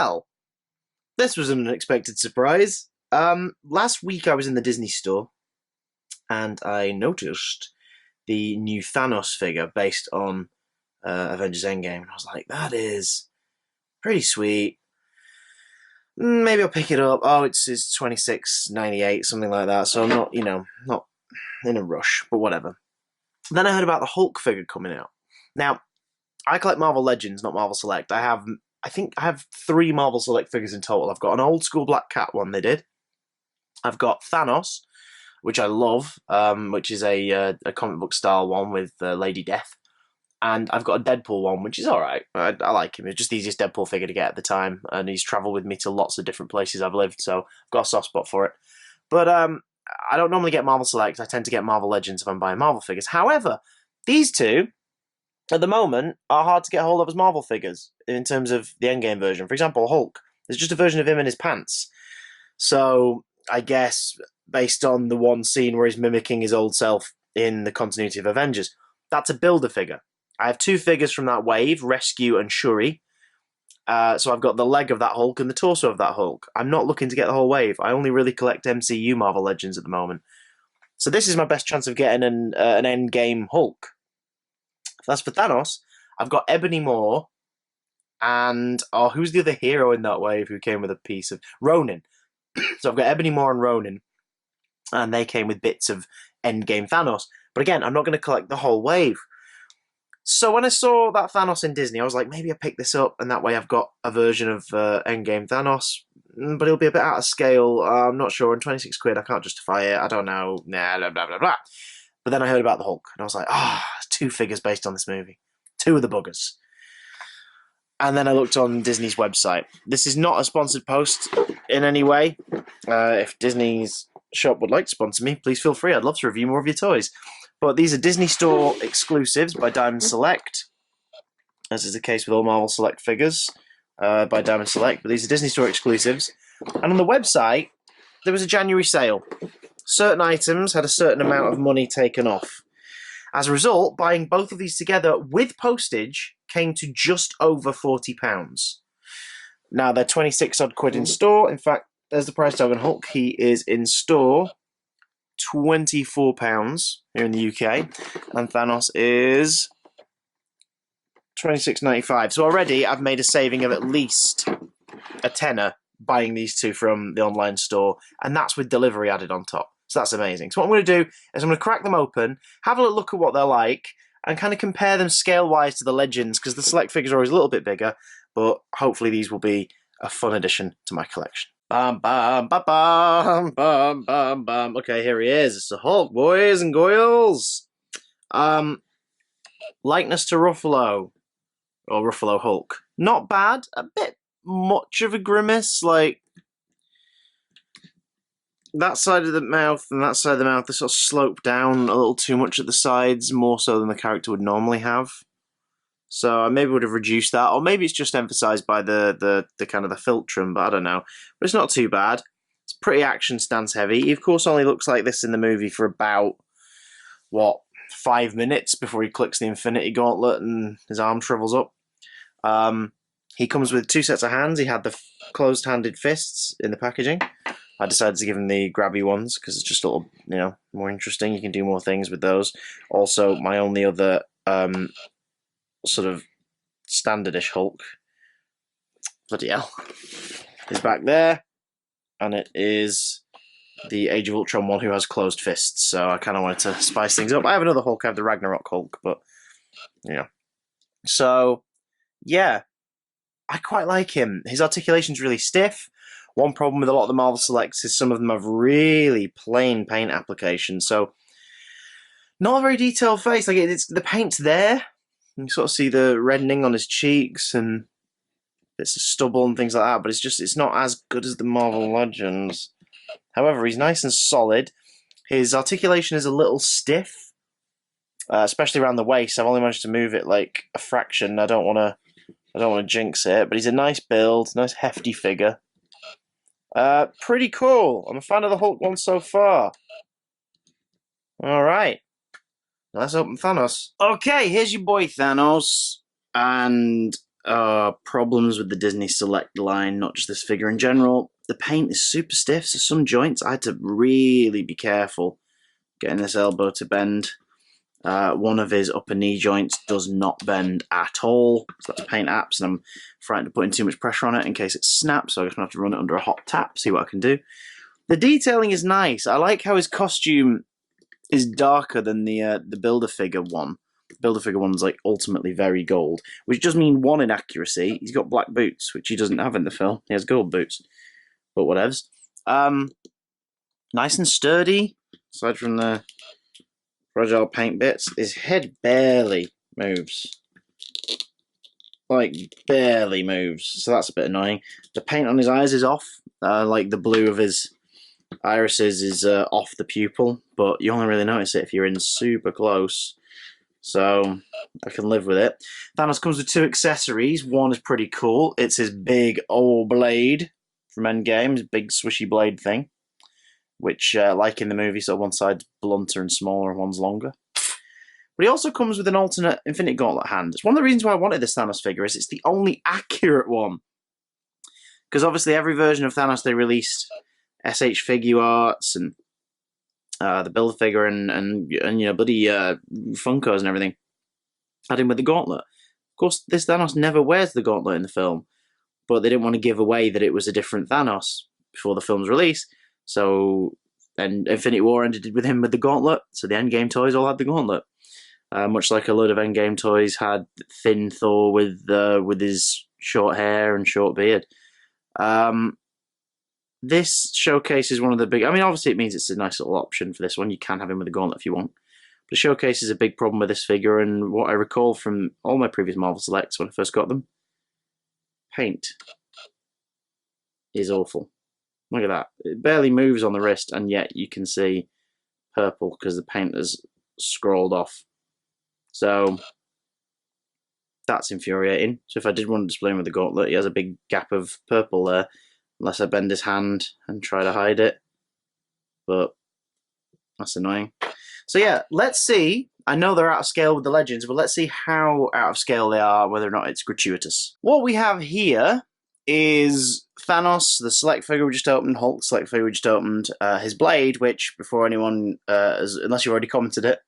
Well, this was an unexpected surprise. Last week I was in the Disney store and I noticed the new Thanos figure based on Avengers Endgame. And I was like, that is pretty sweet. Maybe I'll pick it up. Oh, it's $26.98, something like that. So I'm not, not in a rush, but whatever. Then I heard about the Hulk figure coming out. Now, I collect Marvel Legends, not Marvel Select. I think I have 3 Marvel Select figures in total. I've got an old school Black Cat one they did. I've got Thanos, which I love, which is a comic book style one with Lady Death. And I've got a Deadpool one, which is alright. I like him. It's just the easiest Deadpool figure to get at the time. And he's travelled with me to lots of different places I've lived, so I've got a soft spot for it. But I don't normally get Marvel Select. I tend to get Marvel Legends if I'm buying Marvel figures. However, these two, at the moment, are hard to get hold of as Marvel figures in terms of the Endgame version. For example, Hulk. There's just a version of him in his pants. So, I guess, based on the one scene where he's mimicking his old self in the continuity of Avengers, that's a builder figure. I have 2 figures from that wave, Rescue and Shuri. So I've got the leg of that Hulk and the torso of that Hulk. I'm not looking to get the whole wave. I only really collect MCU Marvel Legends at the moment. So this is my best chance of getting an Endgame Hulk. That's for Thanos. I've got Ebony Maw and... Oh, who's the other hero in that wave who came with a piece of... Ronin. So I've got Ebony Maw and Ronin. And they came with bits of Endgame Thanos. But again, I'm not going to collect the whole wave. So when I saw that Thanos in Disney, I was like, maybe I pick this up, and that way I've got a version of Endgame Thanos, but it'll be a bit out of scale. I'm not sure. And 26 quid, I can't justify it. I don't know. Nah, blah, blah, blah, blah. But then I heard about the Hulk, and I was like, 2 figures based on this movie. 2 of the buggers. And then I looked on Disney's website. This is not a sponsored post in any way. If Disney's shop would like to sponsor me, please feel free. I'd love to review more of your toys. But these are Disney Store exclusives by Diamond Select, as is the case with all Marvel Select figures by Diamond Select. But these are Disney Store exclusives. And on the website, there was a January sale. Certain items had a certain amount of money taken off. As a result, buying both of these together with postage came to just over £40. Now, they're 26 odd quid in store. In fact, there's the price tag on Hulk. He is in store £24 here in the UK, and Thanos is £26.95. So already I've made a saving of at least a tenner buying these 2 from the online store, and that's with delivery added on top. So that's amazing. So what I'm going to do is I'm going to crack them open, have a look at what they're like, and kind of compare them scale-wise to the Legends, because the Select figures are always a little bit bigger, but hopefully these will be a fun addition to my collection. Bam, bam, bam, bam, bam, bam, bam. Okay, here he is. It's the Hulk, boys and girls. Likeness to Ruffalo, or Ruffalo Hulk. Not bad. A bit much of a grimace, like that side of the mouth and that side of the mouth, they sort of slope down a little too much at the sides, more so than the character would normally have. So I maybe would have reduced that, or maybe it's just emphasised by the kind of the philtrum, but I don't know. But it's not too bad. It's pretty action stance heavy. He of course only looks like this in the movie for about, 5 minutes before he clicks the Infinity Gauntlet and his arm shrivels up. He comes with 2 sets of hands. He had the closed-handed fists in the packaging. I decided to give him the grabby ones because it's just a little, more interesting. You can do more things with those. Also, my only other sort of standardish Hulk, bloody hell, is back there, and it is the Age of Ultron one who has closed fists, so I kind of wanted to spice things up. I have another Hulk, I have the Ragnarok Hulk, but, So, yeah, I quite like him. His articulation's really stiff. One problem with a lot of the Marvel Selects is some of them have really plain paint applications, so not a very detailed face. Like, the paint's there. You sort of see the reddening on his cheeks and bits of stubble and things like that, but it's not as good as the Marvel Legends. However, he's nice and solid. His articulation is a little stiff, especially around the waist. I've only managed to move it like a fraction. I don't want to jinx it, but he's a nice build, nice hefty figure. Pretty cool. I'm a fan of the Hulk one so far. All right. Let's open Thanos. Okay, here's your boy Thanos, and problems with the Disney Select line, not just this figure in general. The paint is super stiff, so some joints I had to really be careful getting this elbow to bend. One of his upper knee joints does not bend at all, so that's paint apps, and I'm frightened of putting too much pressure on it in case it snaps, so I'm just going to have to run it under a hot tap, see what I can do. The detailing is nice. I like how his costume is darker than the Build-A-Figure one. The Build-A-Figure one's like ultimately very gold, which does mean one inaccuracy. He's got black boots, which he doesn't have in the film. He has gold boots, but whatevs. Nice and sturdy, aside from the fragile paint bits. His head barely moves. Like, barely moves, so that's a bit annoying. The paint on his eyes is off, like the blue of his irises is off the pupil, but you only really notice it if you're in super close, so I can live with it. Thanos comes with 2 accessories. One is pretty cool. It's his big old blade from Endgame, his big swishy blade thing, which, like in the movie, so one side's blunter and smaller and one's longer. But he also comes with an alternate Infinity Gauntlet hand. It's one of the reasons why I wanted this Thanos figure, is it's the only accurate one. Because obviously every version of Thanos they released, SH Figuarts and the Build-A-Figure and you know, bloody Funkos and everything, had him with the gauntlet. Of course, this Thanos never wears the gauntlet in the film, but they didn't want to give away that it was a different Thanos before the film's release. So, and Infinity War ended with him with the gauntlet, so the Endgame toys all had the gauntlet. Much like a load of Endgame toys had thin Thor with his short hair and short beard. This showcase is one of the big... I mean, obviously it means it's a nice little option for this one. You can have him with a gauntlet if you want. But the showcase is a big problem with this figure, and what I recall from all my previous Marvel Selects when I first got them, paint is awful. Look at that. It barely moves on the wrist, and yet you can see purple because the paint has scrolled off. So that's infuriating. So if I did want to display him with the gauntlet, he has a big gap of purple there, unless I bend his hand and try to hide it. But that's annoying. So yeah, let's see. I know they're out of scale with the Legends, but let's see how out of scale they are, whether or not it's gratuitous. What we have here is Thanos, the Select figure we just opened, Hulk Select figure we just opened, his blade, which, before anyone, unless you've already commented it,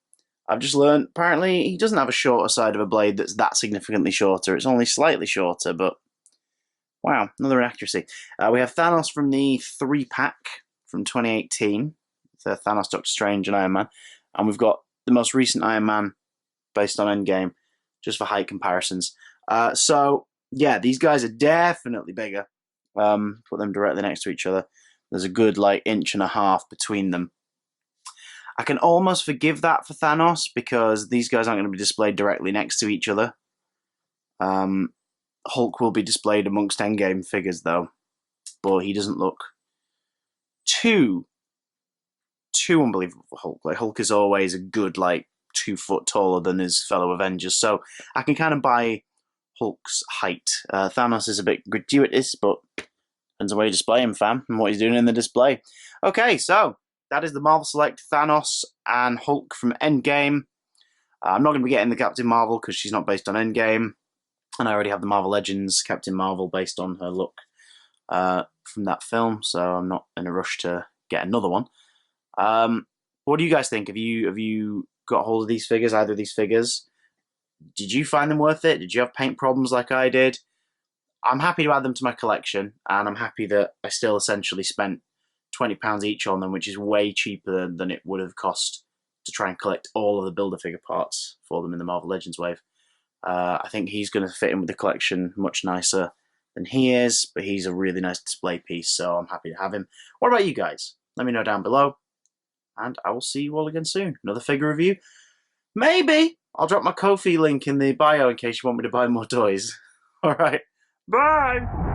I've just learned, apparently he doesn't have a shorter side of a blade that's that significantly shorter. It's only slightly shorter, but wow, another inaccuracy. We have Thanos from the 3-pack from 2018. So Thanos, Doctor Strange, and Iron Man. And we've got the most recent Iron Man based on Endgame, just for height comparisons. So, yeah, these guys are definitely bigger. Put them directly next to each other. There's a good, like, 1.5 inches between them. I can almost forgive that for Thanos, because these guys aren't going to be displayed directly next to each other. Hulk will be displayed amongst Endgame figures, though. But he doesn't look too unbelievable for Hulk. Like, Hulk is always a good, like, 2 foot taller than his fellow Avengers. So I can kind of buy Hulk's height. Thanos is a bit gratuitous, but depends on where you display him, fam, and what he's doing in the display. Okay, so that is the Marvel Select Thanos and Hulk from Endgame. I'm not going to be getting the Captain Marvel because she's not based on Endgame. And I already have the Marvel Legends Captain Marvel based on her look from that film. So I'm not in a rush to get another one. What do you guys think? Have you got hold of these figures, either of these figures? Did you find them worth it? Did you have paint problems like I did? I'm happy to add them to my collection. And I'm happy that I still essentially spent £20 each on them, which is way cheaper than it would have cost to try and collect all of the Build-A-Figure parts for them in the Marvel Legends wave. I think he's going to fit in with the collection much nicer than he is, but he's a really nice display piece, so I'm happy to have him. What about you guys? Let me know down below, and I will see you all again soon. Another figure review. Maybe I'll drop my Ko-fi link in the bio in case you want me to buy more toys. Alright, bye!